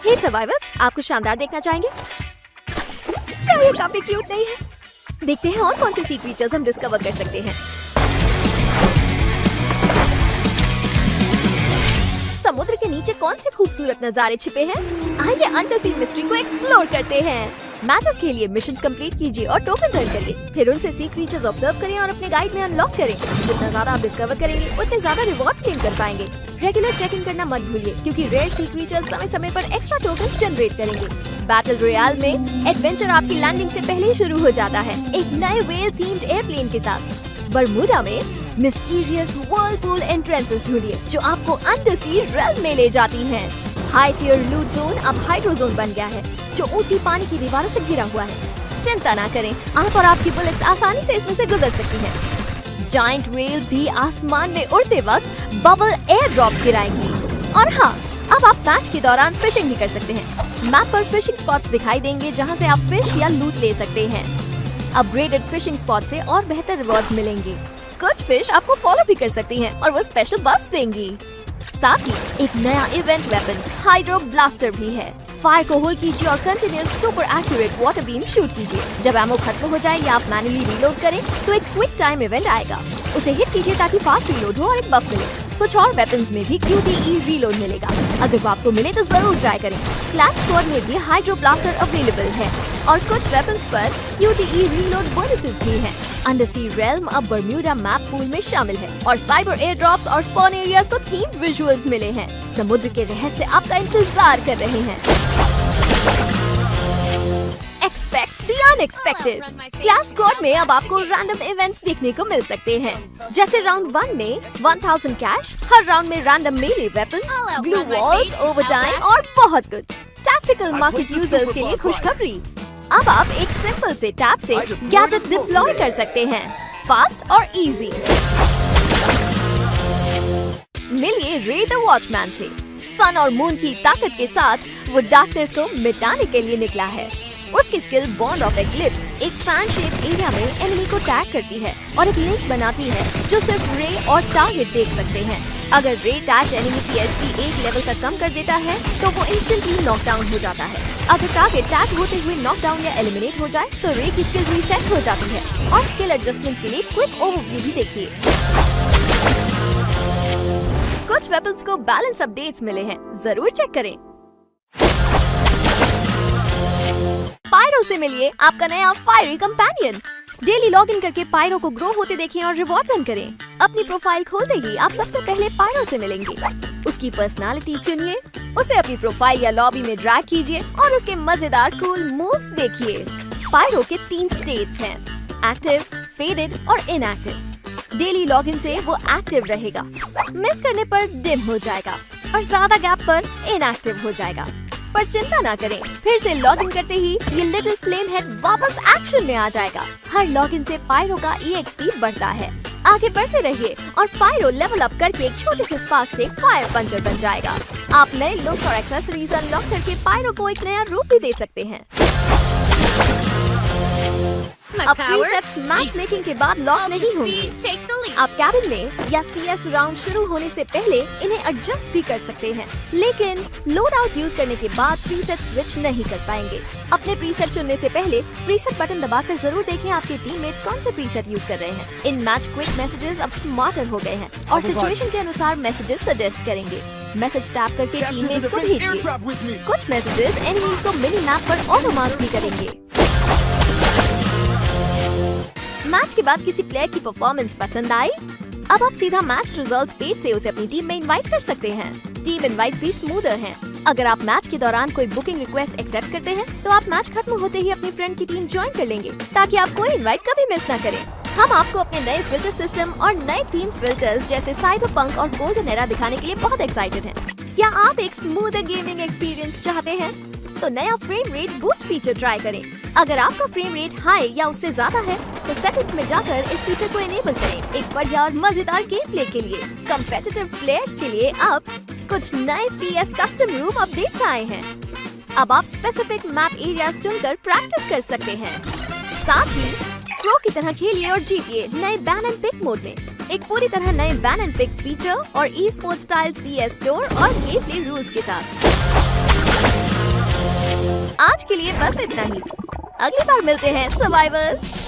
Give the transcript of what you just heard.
हे survivors, आपको शानदार देखना चाहेंगे? क्या ये काफी क्यूट नहीं है? देखते हैं और कौन से सी क्रीचर्स हम डिस्कवर कर सकते हैं। समुद्र के नीचे कौन से खूबसूरत नजारे छिपे हैं? आइए अंडर सी मिस्ट्री को एक्सप्लोर करते हैं। मैचेस के लिए मिशंस कंप्लीट कीजिए और टोकन अर्न करिए। फिर उनसे सी क्रीचर्स ऑब्जर्व करें और अपने गाइड में अनलॉक करें। जितना ज्यादा आप डिस्कवर करेंगे उतने ज्यादा रिवॉर्ड्स क्लेम कर पाएंगे। रेगुलर चेकिंग करना मत भूलिए, क्योंकि रेयर सी क्रीचर्स समय समय पर एक्स्ट्रा टोकन जनरेट करेंगे। बैटल रॉयल में एडवेंचर आपकी लैंडिंग से पहले ही शुरू हो जाता है, एक नए व्हेल थीम्ड एयरप्लेन के साथ। बरमूडा में मिस्टीरियस व्हर्लपूल एंट्रेंसेस ढूंढिए जो आपको अंडर सी रेल्म में ले जाती हैं। हाई टियर लूट जोन अब हाइड्रो जोन बन गया है, जो ऊंची पानी की दीवारों से घिरा हुआ है। चिंता ना करें, आप और आपकी बुलेट्स आसानी से इसमें से गुजर सकती हैं। जायंट व्हेल्स भी आसमान में उड़ते वक्त बबल एयर ड्रॉप्स गिराएंगी। और हाँ, अब आप मैच के दौरान फिशिंग भी कर सकते हैं। मैप पर फिशिंग स्पॉट्स दिखाई देंगे जहाँ से आप फिश या लूट ले सकते हैं। अपग्रेडेड फिशिंग स्पॉट से और बेहतर रिवॉर्ड्स मिलेंगे। कुछ फिश आपको फॉलो भी कर सकती हैं और वो स्पेशल बफ्स देंगी। साथ ही एक नया इवेंट वेपन हाइड्रो ब्लास्टर भी है। फायर को होल्ड कीजिए और continuous super accurate water beam shoot कीजिए। जब एमो खत्म हो जाए या आप मैन्युअली रीलोड करें तो एक क्विक टाइम इवेंट आएगा। उसे हिट कीजिए ताकि फास्ट रीलोड हो और एक बफ मिले। कुछ और वेपन्स में भी QTE रीलोड मिलेगा। अगर वो आपको मिले तो जरूर ट्राई करें। क्लैश स्क्वाड में भी हाइड्रो ब्लास्टर अवेलेबल है और कुछ वेपन्स पर QTE रीलोड बोनसेस भी हैं। अंडर सी रेल्म अब बरम्यूडा मैप पूल में शामिल है और साइबर एयर ड्रॉप्स और स्पॉन एरियाज को थीम्ड विजुअल्स मिले हैं। समुद्र के रहस्य आपका इंतजार कर रहे हैं। Expect the unexpected. Clash squad में अब आपको रैंडम इवेंट्स देखने को मिल सकते हैं, जैसे राउंड 1 में 1000 कैश, हर राउंड में रैंडम मेले वेपन्स, ग्लू वॉल्स, ओवरटाइम और बहुत कुछ। टैक्टिकल मार्केट यूजर्स के लिए खुशखबरी, अब आप एक सिंपल से टैप से गैजेट डिप्लॉय कर सकते हैं, फास्ट और इजी। मिलिए रे द वॉचमैन से। सन और मून की ताकत के साथ वो डार्कनेस को मिटाने के लिए निकला है। उसकी स्किल बॉन्ड ऑफ एक्लिप्स एक फैन शेप एरिया में एनिमी को टैग करती है और एक लिंक बनाती है जो सिर्फ रे और टारगेट देख सकते हैं। अगर रे टैग एनिमी की HP एक लेवल तक कम कर देता है तो वो इंस्टेंटली नॉकडाउन हो जाता है। अगर टारगेट टैग होते हुए नॉकडाउन या एलिमिनेट हो जाए तो रे की स्किल रीसेट हो जाती है। और स्किल एडजस्टमेंट्स के लिए क्विक ओवरव्यू भी देखिए। कुछ वेपन्स को बैलेंस अपडेट्स मिले हैं, जरूर चेक करें। पायरो से मिलिए आपका नया फायरी कंपेनियन। डेली लॉगिन करके पायरो को ग्रो होते देखें और रिवॉर्ड्स अर्न करें। अपनी प्रोफाइल खोलते ही आप सबसे पहले पायरो से मिलेंगे। उसकी पर्सनालिटी चुनिए, उसे अपनी प्रोफाइल या लॉबी में ड्रैग कीजिए और उसके मजेदार कूल मूव्स देखिए। पायरो के 3 स्टेट्स हैं, एक्टिव, फेडेड और इनएक्टिव। डेली लॉगिन से वो एक्टिव रहेगा, मिस करने पर डिम हो जाएगा और ज्यादा गैप पर इनएक्टिव हो जाएगा। पर चिंता ना करें, फिर से लॉगिन करते ही ये लिटिल फ्लेम हेड वापस एक्शन में आ जाएगा। हर लॉगिन से पायरो का EXP बढ़ता है। आगे बढ़ते रहिए और पायरो लेवल अप करके एक छोटे से स्पार्क से फायर पंचर बन जाएगा। आप नए लुक्स और एक्सेसरीज अनलॉक करके पायरो को एक नया रूप भी दे सकते हैं। अब प्रीसेट्स मैच मेकिंग के बाद लॉक नहीं होंगे। आप कैबिन में या CS राउंड शुरू होने से पहले इन्हें एडजस्ट भी कर सकते हैं, लेकिन लोड आउट यूज करने के बाद प्रीसेट स्विच नहीं कर पाएंगे। अपने प्रीसेट चुनने से पहले प्रीसेट बटन दबाकर जरूर देखें आपके टीममेट्स कौन से प्रीसेट यूज कर रहे हैं। इन मैच क्विक मैसेजेस अब स्मार्टर हो गए हैं और सिचुएशन के अनुसार मैसेजेस सजेस्ट करेंगे। मैसेज टैप करके टीममेट्स को भेजिए। कुछ मैसेजेस एनिमीज को मिनी मैप पर ऑटो मार्क भी करेंगे। मैच के बाद किसी प्लेयर की परफॉर्मेंस पसंद आई? अब आप सीधा मैच रिजल्ट्स पेज से उसे अपनी टीम में इनवाइट कर सकते हैं। टीम इनवाइट्स भी स्मूदर हैं। अगर आप मैच के दौरान कोई बुकिंग रिक्वेस्ट एक्सेप्ट करते हैं तो आप मैच खत्म होते ही अपनी फ्रेंड की टीम ज्वाइन कर लेंगे, ताकि आप कोई इनवाइट कभी मिस ना करें। हम आपको अपने नए फिल्टर सिस्टम और नए थीम फिल्टर्स जैसे साइबरपंक और गोल्डन एरा दिखाने के लिए बहुत एक्साइटेड हैं। क्या आप एक स्मूदर गेमिंग एक्सपीरियंस चाहते हैं? तो नया frame rate boost feature try करें। अगर आपका फ्रेम रेट हाई या उससे ज्यादा है तो सेटिंग्स में जाकर इस फीचर को इनेबल करें। एक बढ़िया और मजेदार गेम प्ले के लिए कॉम्पिटिटिव प्लेयर्स के लिए अब कुछ नए CS कस्टम रूम अपडेट्स आए हैं। अब आप स्पेसिफिक मैप एरियाज चुनकर प्रैक्टिस कर सकते हैं। साथ ही प्रो की तरह खेलिए और जीतिए नए बैन एंड पिक मोड में। एक पूरी तरह नए बैन एंड पिक फीचर और e sports style CS store और गेम प्ले रूल्स के साथ। आज के लिए बस इतना ही। अगली बार मिलते हैं सर्वाइवर्स।